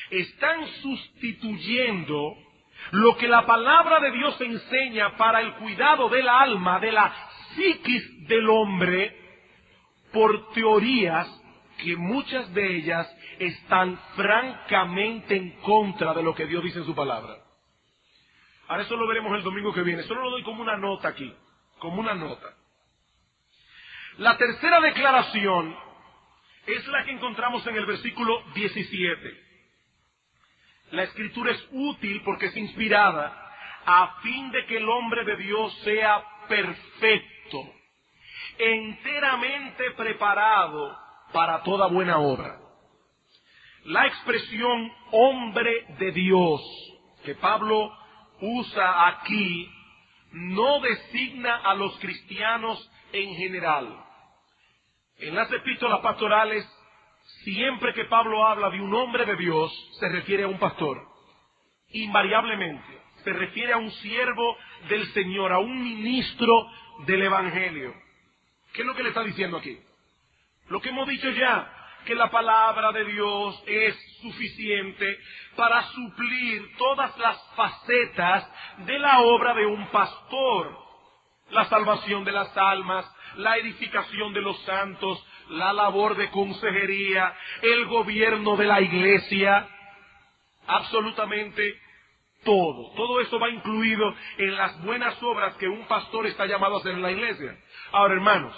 Speaker 1: Están sustituyendo lo que la palabra de Dios enseña para el cuidado del alma, de la psiquis del hombre, por teorías que muchas de ellas están francamente en contra de lo que Dios dice en su palabra. Ahora eso lo veremos el domingo que viene. Solo lo doy como una nota aquí, como una nota. La tercera declaración es la que encontramos en el versículo 17. La Escritura es útil porque es inspirada a fin de que el hombre de Dios sea perfecto, enteramente preparado para toda buena obra. La expresión hombre de Dios que Pablo usa aquí no designa a los cristianos en general. En las epístolas pastorales, siempre que Pablo habla de un hombre de Dios, se refiere a un pastor. Invariablemente, se refiere a un siervo del Señor, a un ministro del Evangelio. ¿Qué es lo que le está diciendo aquí? Lo que hemos dicho ya, que la palabra de Dios es suficiente para suplir todas las facetas de la obra de un pastor. la salvación de las almas, la edificación de los santos, la labor de consejería, el gobierno de la iglesia, absolutamente todo. Todo eso va incluido en las buenas obras que un pastor está llamado a hacer en la iglesia. Ahora, hermanos,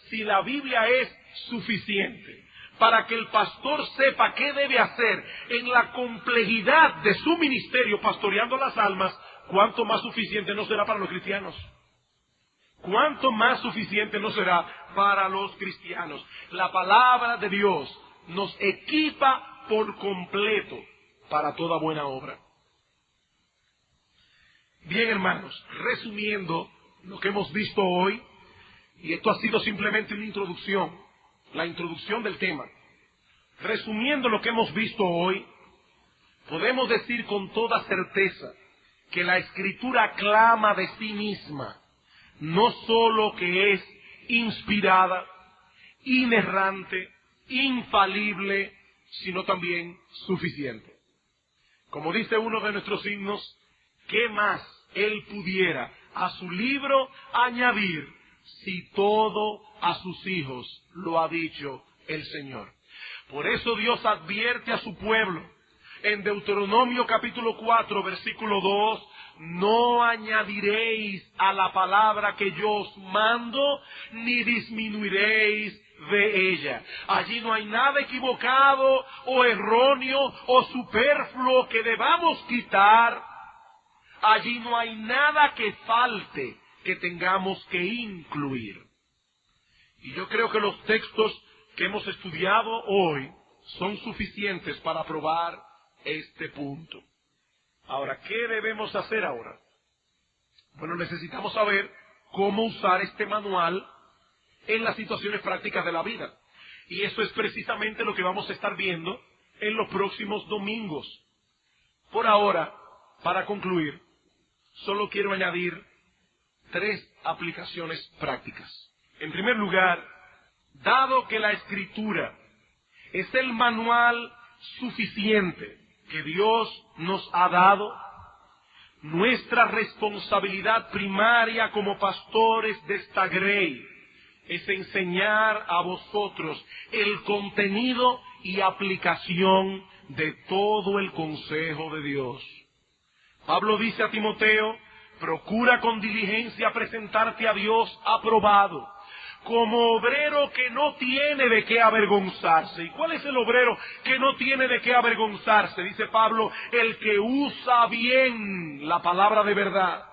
Speaker 1: si la Biblia es suficiente para que el pastor sepa qué debe hacer en la complejidad de su ministerio pastoreando las almas, ¿cuánto más suficiente no será para los cristianos? ¿Cuánto más suficiente no será para los cristianos? La palabra de Dios nos equipa por completo para toda buena obra. Bien, hermanos, resumiendo lo que hemos visto hoy, y esto ha sido simplemente una introducción, la introducción del tema. Resumiendo lo que hemos visto hoy, podemos decir con toda certeza que la Escritura clama de sí misma, no sólo que es inspirada, inerrante, infalible, sino también suficiente. Como dice uno de nuestros himnos, ¿qué más él pudiera a su libro añadir si todo a sus hijos lo ha dicho el Señor? Por eso Dios advierte a su pueblo en Deuteronomio capítulo 4, versículo 2, no añadiréis a la palabra que yo os mando, ni disminuiréis de ella. Allí no hay nada equivocado o erróneo o superfluo que debamos quitar. Allí no hay nada que falte que tengamos que incluir. Y yo creo que los textos que hemos estudiado hoy son suficientes para probar este punto. Ahora, ¿qué debemos hacer ahora? Bueno, necesitamos saber cómo usar este manual en las situaciones prácticas de la vida. Y eso es precisamente lo que vamos a estar viendo en los próximos domingos. Por ahora, para concluir, solo quiero añadir 3 aplicaciones prácticas. En primer lugar, dado que la Escritura es el manual suficiente que Dios nos ha dado, nuestra responsabilidad primaria como pastores de esta grey es enseñar a vosotros el contenido y aplicación de todo el consejo de Dios. Pablo dice a Timoteo, procura con diligencia presentarte a Dios aprobado, como obrero que no tiene de qué avergonzarse. ¿Y cuál es el obrero que no tiene de qué avergonzarse? Dice Pablo, el que usa bien la palabra de verdad,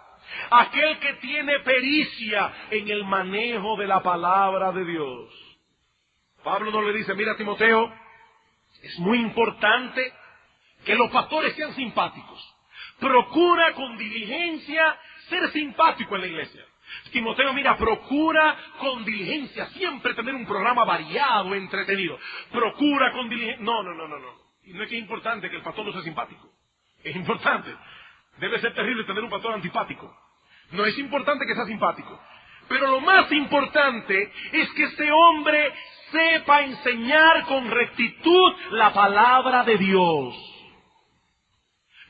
Speaker 1: aquel que tiene pericia en el manejo de la palabra de Dios. Pablo no le dice, mira Timoteo, es muy importante que los pastores sean simpáticos. Procura con diligencia ser simpático en la iglesia. Timoteo, mira, procura con diligencia siempre tener un programa variado, entretenido. Procura con diligencia. No. Y no es que es importante que el pastor no sea simpático. Es importante. Debe ser terrible tener un pastor antipático. No es importante que sea simpático. Pero lo más importante es que este hombre sepa enseñar con rectitud la palabra de Dios.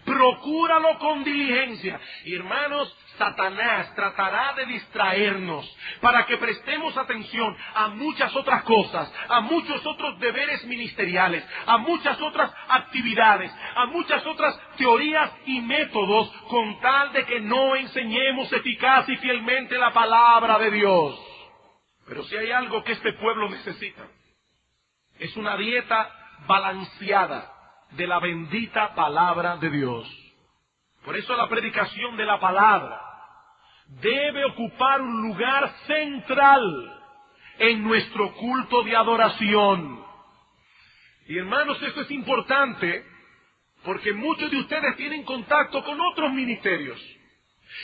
Speaker 1: Procúralo con diligencia. Y hermanos, Satanás tratará de distraernos para que prestemos atención a muchas otras cosas, a muchos otros deberes ministeriales, a muchas otras actividades, a muchas otras teorías y métodos, con tal de que no enseñemos eficaz y fielmente la palabra de Dios. Pero si hay algo que este pueblo necesita, es una dieta balanceada de la bendita palabra de Dios. Por eso la predicación de la palabra debe ocupar un lugar central en nuestro culto de adoración. Y hermanos, esto es importante porque muchos de ustedes tienen contacto con otros ministerios.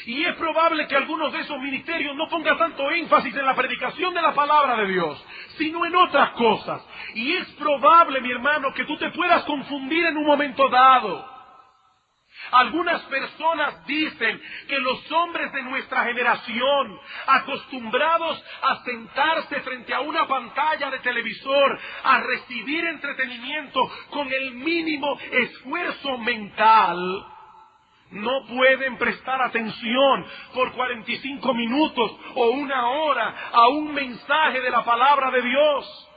Speaker 1: Y es probable que algunos de esos ministerios no pongan tanto énfasis en la predicación de la palabra de Dios, sino en otras cosas. Y es probable, mi hermano, que tú te puedas confundir en un momento dado. Algunas personas dicen que los hombres de nuestra generación, acostumbrados a sentarse frente a una pantalla de televisor, a recibir entretenimiento con el mínimo esfuerzo mental, No pueden prestar atención por 45 minutos o una hora a un mensaje de la palabra de Dios,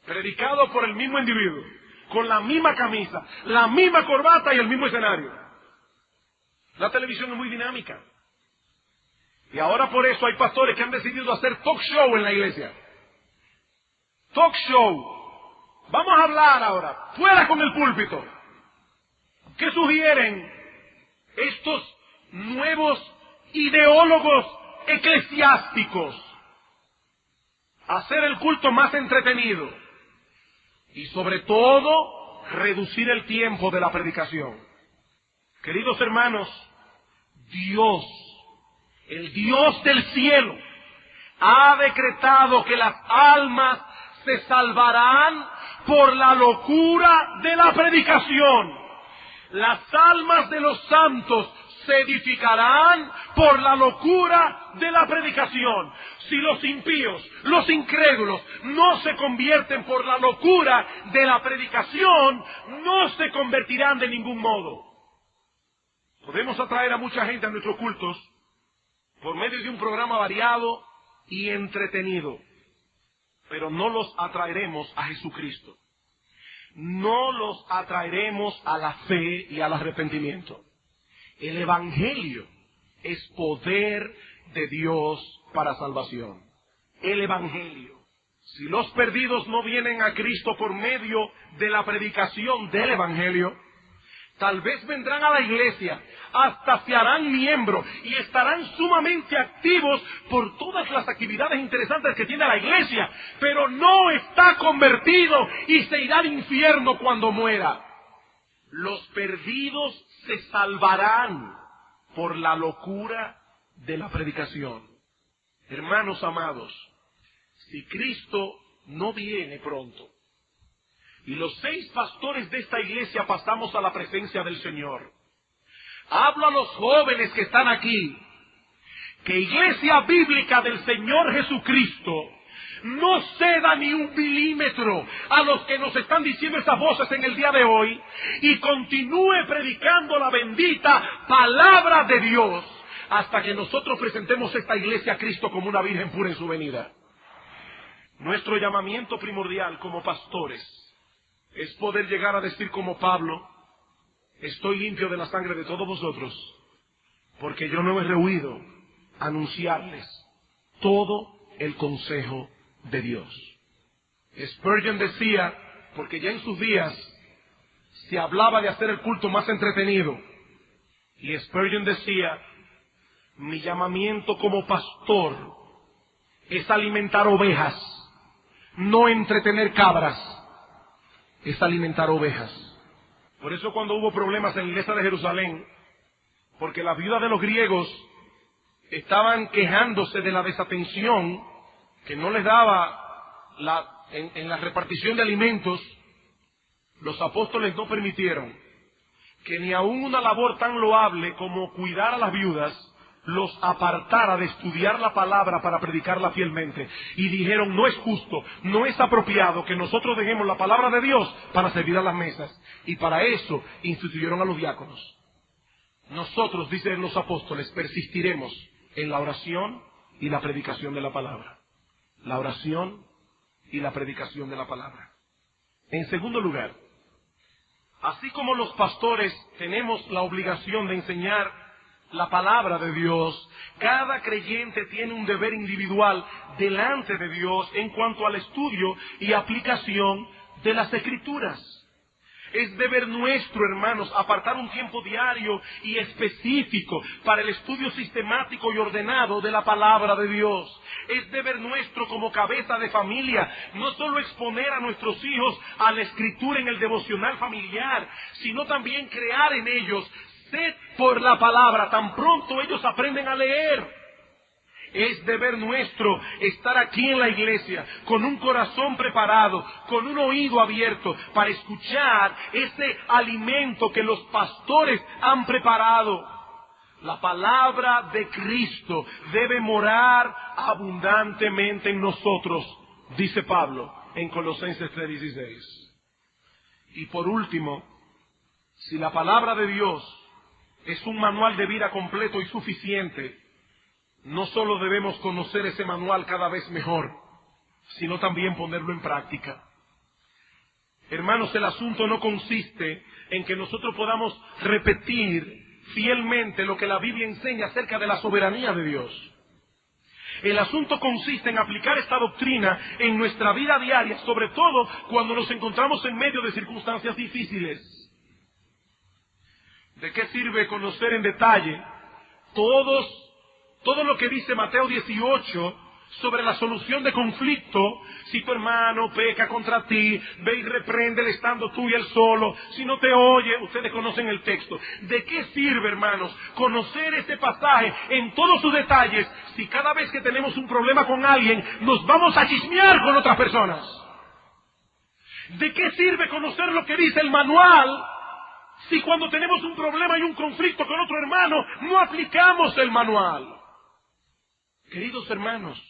Speaker 1: predicado por el mismo individuo, con la misma camisa, la misma corbata y el mismo escenario. La televisión es muy dinámica. Y ahora por eso hay pastores que han decidido hacer talk show en la iglesia. Talk show. Vamos a hablar ahora, fuera con el púlpito. ¿Qué sugieren estos nuevos ideólogos eclesiásticos? Hacer el culto más entretenido y sobre todo reducir el tiempo de la predicación. Queridos hermanos, Dios, el Dios del cielo, ha decretado que las almas se salvarán por la locura de la predicación. Las almas de los santos se edificarán por la locura de la predicación. Si los impíos, los incrédulos, no se convierten por la locura de la predicación, no se convertirán de ningún modo. Podemos atraer a mucha gente a nuestros cultos por medio de un programa variado y entretenido, pero no los atraeremos a Jesucristo. No los atraeremos a la fe y al arrepentimiento. El Evangelio es poder de Dios para salvación. El Evangelio. Si los perdidos no vienen a Cristo por medio de la predicación del Evangelio, tal vez vendrán a la iglesia, hasta se harán miembros y estarán sumamente activos por todas las actividades interesantes que tiene la iglesia, pero no está convertido y se irá al infierno cuando muera. Los perdidos se salvarán por la locura de la predicación. Hermanos amados, si Cristo no viene pronto, y los 6 pastores de esta iglesia pasamos a la presencia del Señor, hablo a los jóvenes que están aquí, que Iglesia Bíblica del Señor Jesucristo no ceda ni un milímetro a los que nos están diciendo esas voces en el día de hoy y continúe predicando la bendita palabra de Dios hasta que nosotros presentemos esta iglesia a Cristo como una virgen pura en su venida. Nuestro llamamiento primordial como pastores es poder llegar a decir como Pablo: estoy limpio de la sangre de todos vosotros, porque yo no he rehuido anunciarles todo el consejo de Dios. Spurgeon decía, porque ya en sus días se hablaba de hacer el culto más entretenido, y Spurgeon decía: mi llamamiento como pastor es alimentar ovejas, no entretener cabras, es alimentar ovejas. Por eso cuando hubo problemas en la iglesia de Jerusalén, porque las viudas de los griegos estaban quejándose de la desatención que no les daba en la repartición de alimentos, los apóstoles no permitieron que ni aun una labor tan loable como cuidar a las viudas los apartara de estudiar la palabra para predicarla fielmente. Y dijeron: no es justo, no es apropiado que nosotros dejemos la palabra de Dios para servir a las mesas. Y para eso instituyeron a los diáconos. Nosotros, dicen los apóstoles, persistiremos en la oración y la predicación de la palabra. La oración y la predicación de la palabra. En segundo lugar, así como los pastores tenemos la obligación de enseñar la palabra de Dios, cada creyente tiene un deber individual delante de Dios en cuanto al estudio y aplicación de las Escrituras. Es deber nuestro, hermanos, apartar un tiempo diario y específico para el estudio sistemático y ordenado de la palabra de Dios. Es deber nuestro como cabeza de familia no solo exponer a nuestros hijos a la Escritura en el devocional familiar, sino también crear en ellos sed por la palabra tan pronto ellos aprenden a leer. Es deber nuestro estar aquí en la iglesia con un corazón preparado, con un oído abierto para escuchar ese alimento que los pastores han preparado. La palabra de Cristo debe morar abundantemente en nosotros, dice Pablo en Colosenses 3:16. Y por último, si la palabra de Dios es un manual de vida completo y suficiente, no solo debemos conocer ese manual cada vez mejor, sino también ponerlo en práctica. Hermanos, el asunto no consiste en que nosotros podamos repetir fielmente lo que la Biblia enseña acerca de la soberanía de Dios. El asunto consiste en aplicar esta doctrina en nuestra vida diaria, sobre todo cuando nos encontramos en medio de circunstancias difíciles. ¿De qué sirve conocer en detalle todo lo que dice Mateo 18 sobre la solución de conflicto? Si tu hermano peca contra ti, ve y repréndele estando tú y él solo. Si no te oye, ustedes conocen el texto. ¿De qué sirve, hermanos, conocer ese pasaje en todos sus detalles si cada vez que tenemos un problema con alguien nos vamos a chismear con otras personas? ¿De qué sirve conocer lo que dice el manual si cuando tenemos un problema y un conflicto con otro hermano no aplicamos el manual? Queridos hermanos,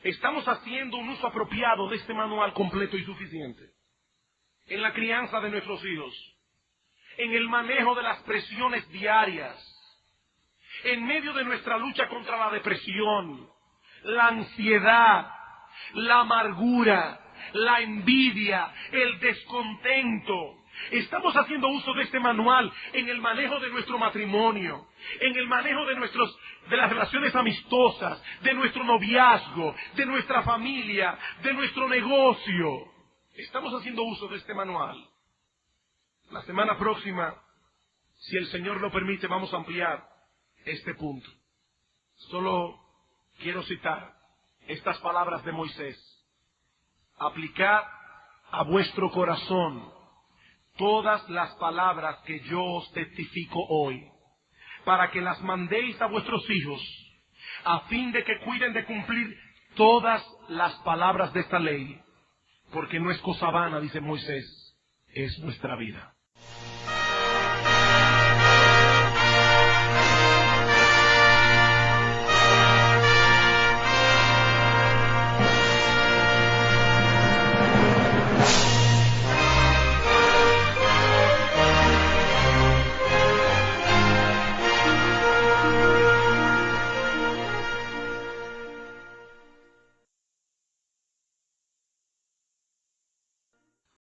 Speaker 1: estamos haciendo un uso apropiado de este manual completo y suficiente en la crianza de nuestros hijos, en el manejo de las presiones diarias, en medio de nuestra lucha contra la depresión, la ansiedad, la amargura, la envidia, el descontento. Estamos haciendo uso de este manual en el manejo de nuestro matrimonio, en el manejo de las relaciones amistosas, de nuestro noviazgo, de nuestra familia, de nuestro negocio. Estamos haciendo uso de este manual. La semana próxima, si el Señor lo permite, vamos a ampliar este punto. Solo quiero citar estas palabras de Moisés. Aplicad a vuestro corazón todas las palabras que yo os testifico hoy, para que las mandéis a vuestros hijos, a fin de que cuiden de cumplir todas las palabras de esta ley, porque no es cosa vana, dice Moisés, es nuestra vida.